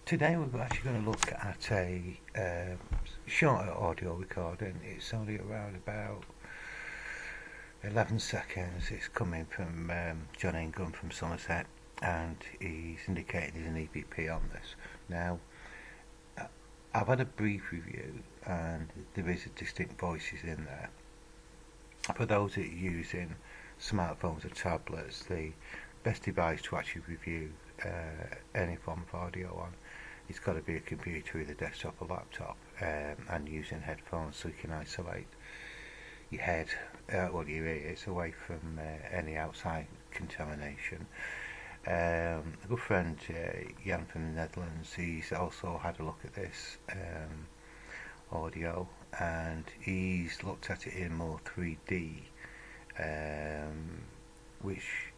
Today we're actually going to look at a shorter audio recording. It's only around about 11 seconds. It's coming from John Ingram from Somerset, and he's indicating he's an EVP on this. Now, I've had a brief review, and there is distinct voices in there. For those that are using smartphones or tablets, the best device to actually review any form of audio on, it's got to be a computer, either desktop or laptop, and using headphones so you can isolate your head, your ears, away from any outside contamination. A good friend, Jan from the Netherlands, he's also had a look at this audio, and he's looked at it in more 3D, which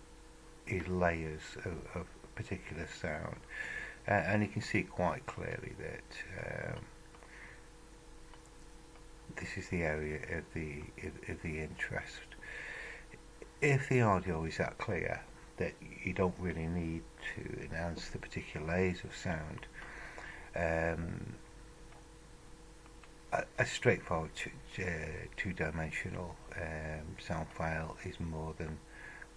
is layers of particular sound, and you can see quite clearly that this is the area of the interest. If the audio is that clear that you don't really need to enhance the particular layers of sound, a straightforward two-dimensional sound file is more than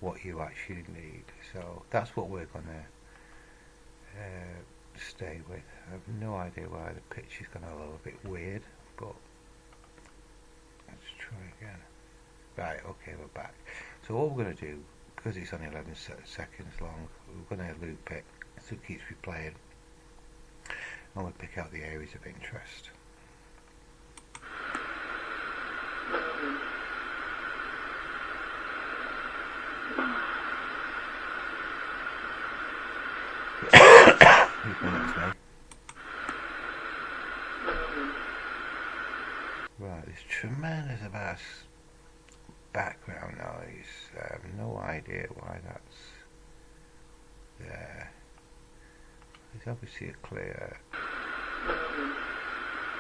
what you actually need. So that's what we're going to stay with. I have no idea why the pitch is going a little bit weird, but let's try again. Right, okay, we're back. So what we're going to do, because it's only 11 seconds long, we're going to loop it so it keeps replaying, and we'll pick out the areas of interest. Right, there's tremendous amount of background noise. I have no idea why that's there. There's obviously a clear,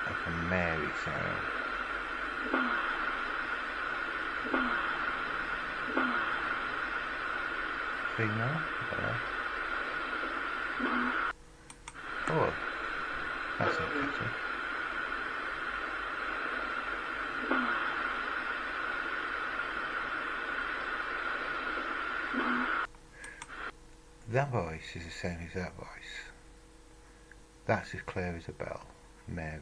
like a Mary sound. Female? Oh, that's interesting. That voice is the same as that voice. That's as clear as a bell. Mary.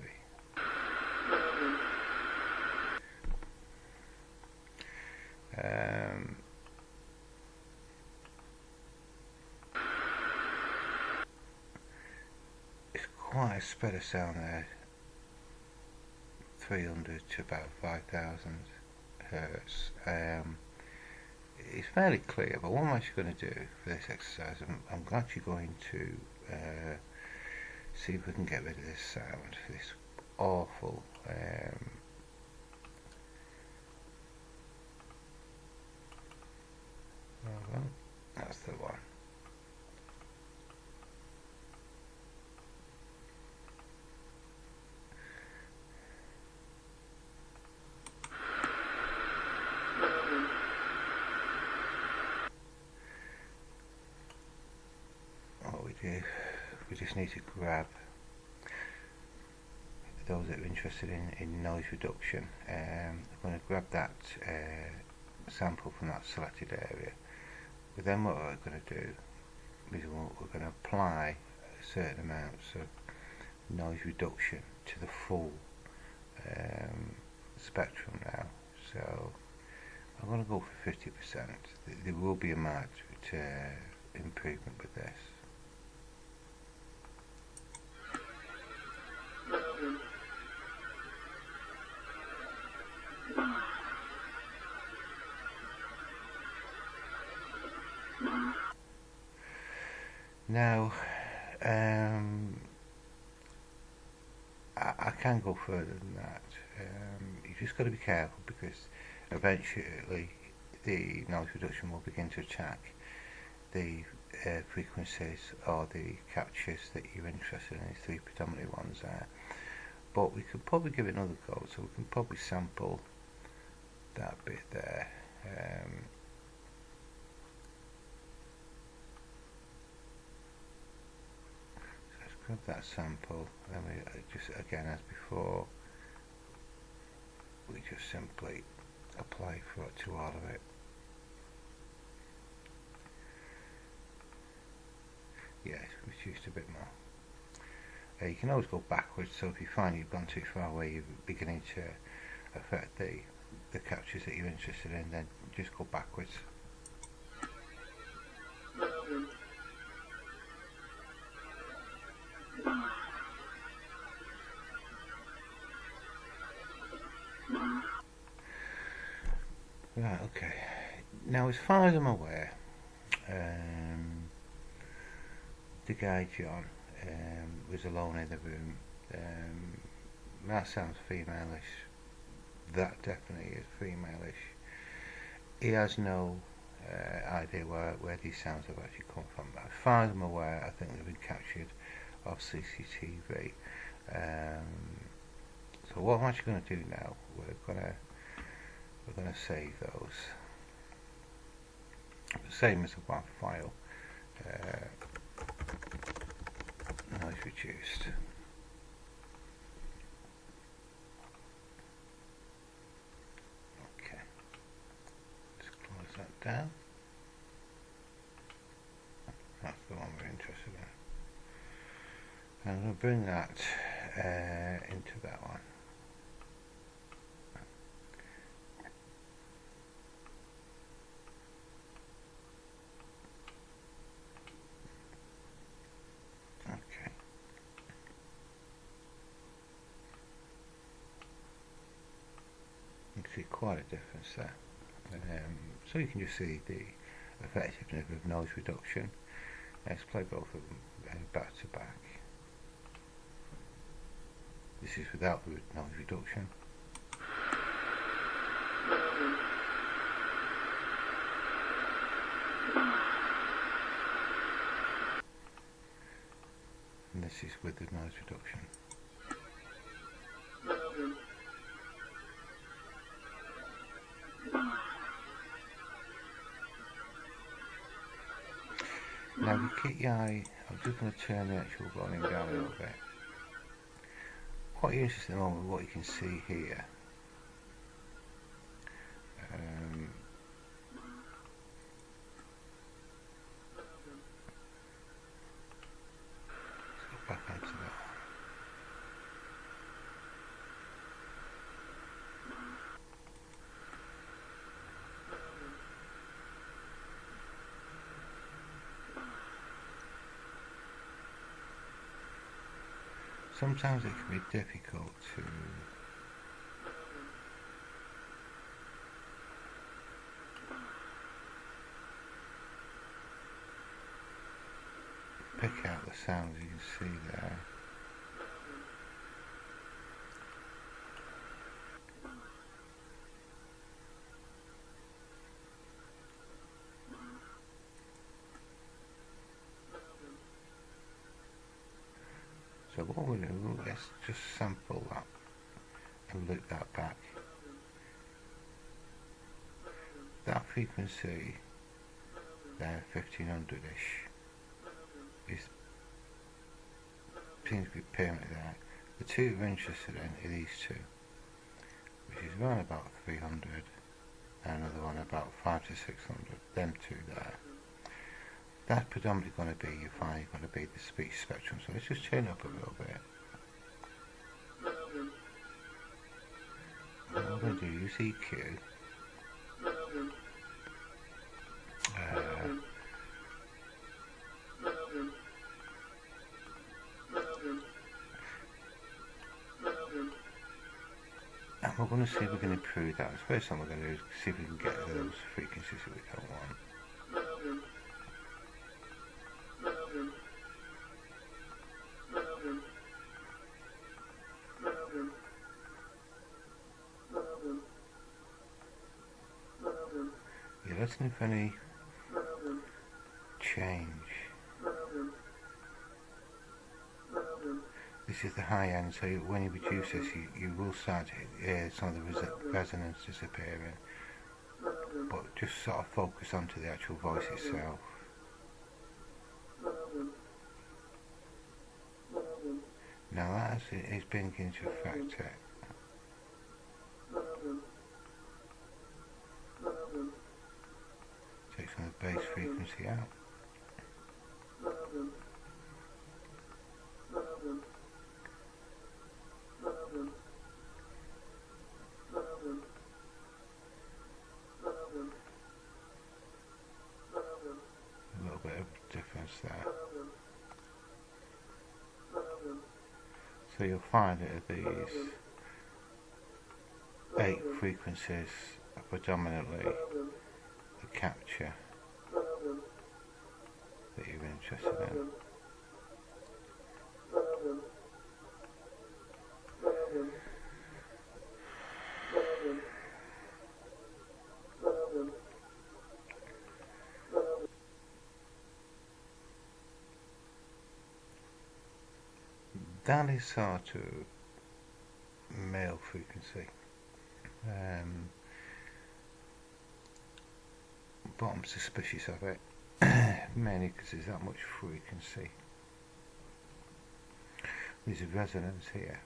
It's quite a spread of sound there. 300 to about 5,000 hertz. It's fairly clear, but what I'm actually going to do for this exercise, I'm actually going to see if we can get rid of this sound, this awful well, that's the one. We just need to grab those that are interested in noise reduction. I'm going to grab that sample from that selected area. But then what we're going to do is we're going to apply certain amounts of noise reduction to the full spectrum now. So I'm going to go for 50%. There will be a marked improvement with this. Now, I can go further than that. You just got to be careful, because eventually the noise reduction will begin to attack the frequencies or the captures that you're interested in. These three predominant ones there. But we could probably give it another go, so we can probably sample that bit there. grab that sample, and we just, again as before, we just simply apply to all of it. Yes, reduced a bit more. You can always go backwards, so if you find you've gone too far away, you're beginning to affect the captures that you're interested in, then just go backwards. Right, okay. Now, as far as I'm aware, the guy John was alone in the room. That sounds femalish. That definitely is femalish. He has no idea where these sounds have actually come from. But as far as I'm aware, I think they've been captured off CCTV. So what I'm actually going to do now, we're going to save those. Same as the WAV file. Noise reduced. Okay. Let's close that down. That's the one we're interested in. I'm going to bring that into that one. Okay. You can see quite a difference there. So you can just see the effectiveness of noise reduction. Let's play both of them back to back. This is without the noise reduction. And this is with the noise reduction. Now if you keep your eye, I'm just going to turn the actual volume down a little bit. Quite interesting at the moment what you can see here. Let's go back onto that. Sometimes it can be difficult to pick out the sounds you can see there. So what we'll do, let's just sample that and loop that back. That frequency there, 1500-ish, seems to be permanent there. The two we're interested in are these two, which is one about 300 and another one about 500 to 600, them two there. That's predominantly going to be, you find, going to be the speech spectrum. So let's just turn it up a little bit. What we're going to do, use EQ. And we're going to see if we can improve that. The first thing we're going to do is see if we can get those frequencies that we don't want. Yeah, let's know if any change. This is the high end, so when you reduce this, you will start to hear some of the resonance disappearing. But just sort of focus onto the actual voice itself. Now it's beginning to affect it. Take some of the bass frequency out. A little bit of difference there. So you'll find that these 8 frequencies are predominantly the capture that you're interested in. That is sort of male frequency. But I'm suspicious of it, mainly because there's that much frequency. There's a resonance here.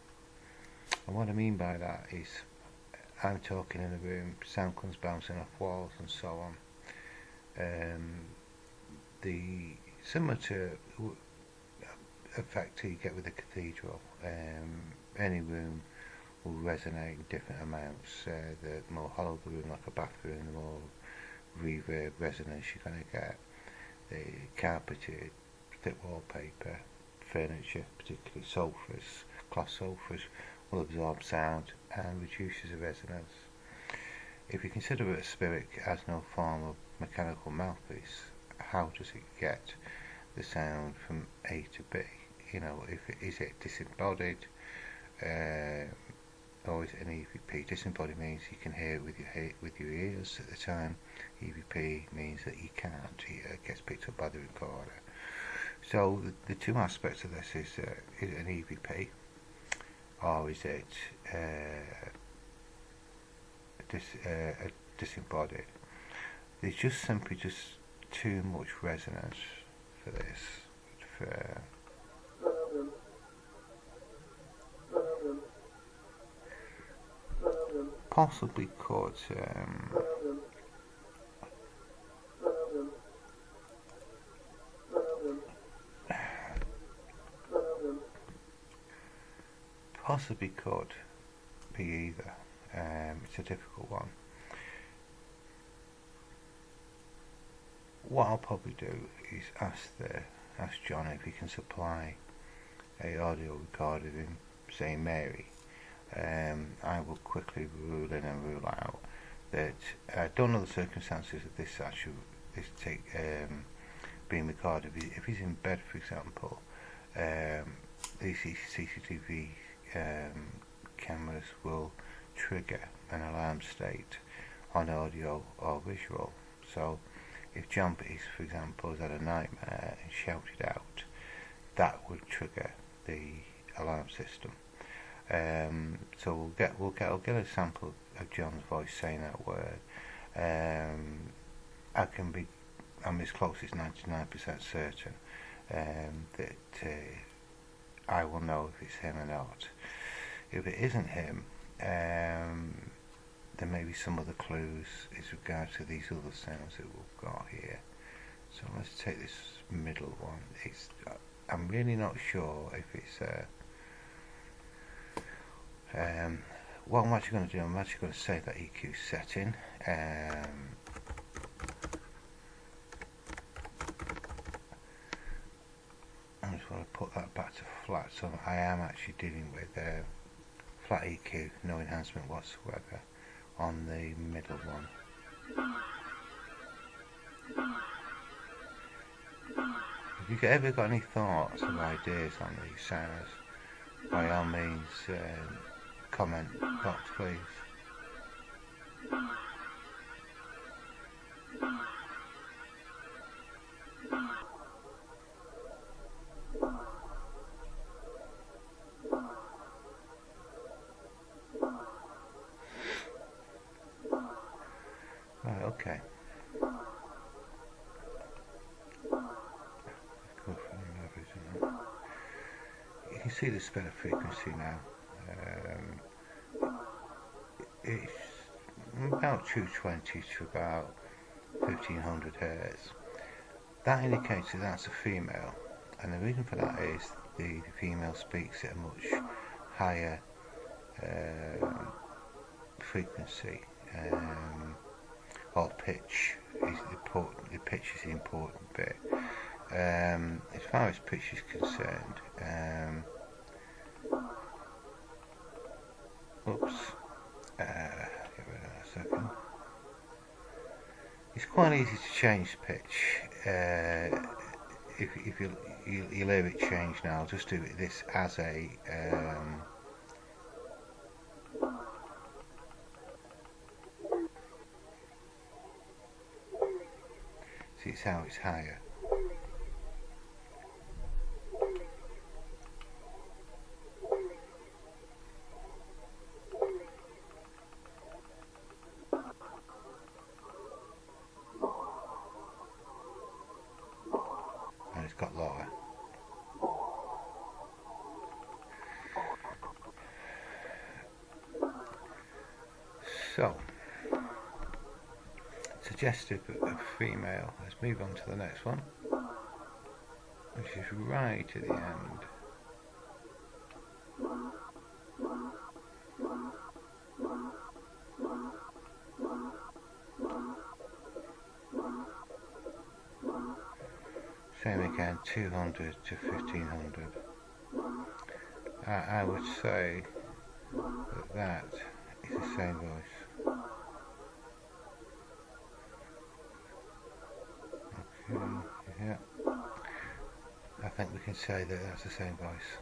And what I mean by that is, I'm talking in a room, sound comes bouncing off walls and so on. Similar to effect you get with the cathedral, any room will resonate in different amounts. The more hollow the room, like a bathroom, the more reverb resonance you're going to get. The carpeted, thick wallpaper, furniture, particularly sofas, cloth sofas, will absorb sound and reduces the resonance. If you consider a spirit as no form of mechanical mouthpiece, how does it get the sound from A to B? You know, is it disembodied, or is it an EVP? Disembodied means you can hear it with your ears at the time. EVP means that you can't. It gets picked up by the recorder. So the two aspects of this is it an EVP, or is it a disembodied? There's just simply too much resonance for this. Possibly could be either. It's a difficult one. What I'll probably do is ask John if he can supply a audio recorder of him saying Mary. I will quickly rule in and rule out that I don't know the circumstances of this being recorded. If he's in bed, for example, these CCTV cameras will trigger an alarm state on audio or visual. So if John, for example, has had a nightmare and shouted out, that would trigger the alarm system. So I'll get a sample of John's voice saying that word. I'm as close as 99% certain that I will know if it's him or not. If it isn't him, there may be some other clues as regards to these other sounds that we've got here. So let's take this middle one. I'm really not sure if it's what I'm actually going to do, I'm actually going to save that EQ setting. I just want to put that back to flat, so I am actually dealing with flat EQ, no enhancement whatsoever on the middle one. If you've ever got any thoughts or ideas on these sounds, by all means comment box, please. Right, okay. Go for the average, isn't it? can see the spin of frequency now. It's about 220 to about 1500 hertz. That indicates that that's a female, and the reason for that is the female speaks at a much higher frequency, or pitch. The pitch is the important bit. As far as pitch is concerned, get rid of that a second. It's quite easy to change pitch. If you'll hear it change now, I'll just do this as a see, it's how it's higher. And it's got lower. So, suggestive of female. Let's move on to the next one, which is right at the end. Same again, 200 to 1500. I would say that is the same voice. Okay, yeah. I think we can say that that's the same voice.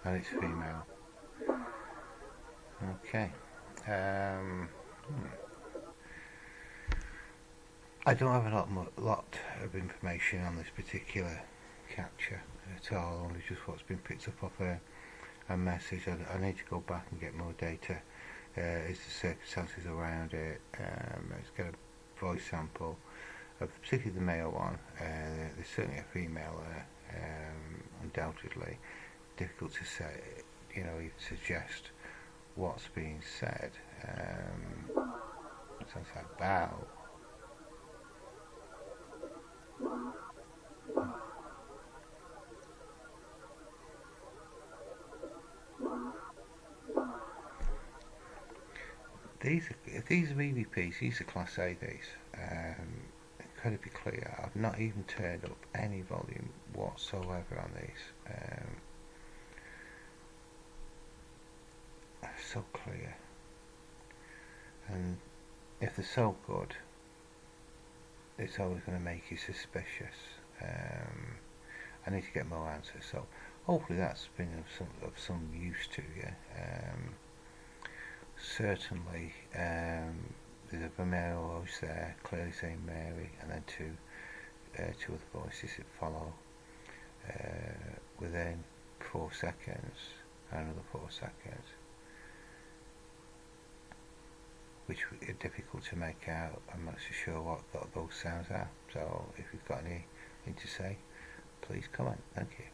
And it's female. Okay. I don't have a lot of information on this particular capture at all, only just what's been picked up off a message. I need to go back and get more data as the circumstances around it. Let's get a voice sample of particularly the male one. There's certainly a female there, undoubtedly. Difficult to say, even suggest what's being said. It sounds like bow. These are EVPs, these are Class A these. Incredibly clear. I've not even turned up any volume whatsoever on these. So clear. And if they're so good, it's always going to make you suspicious. I need to get more answers, so hopefully that's been of some use to you. Certainly there's a female voice there, clearly saying Mary, and then two other voices that follow within 4 seconds, and another 4 seconds, which are difficult to make out. I'm not so sure what those sounds are, so if you've got anything to say, please comment. Thank you.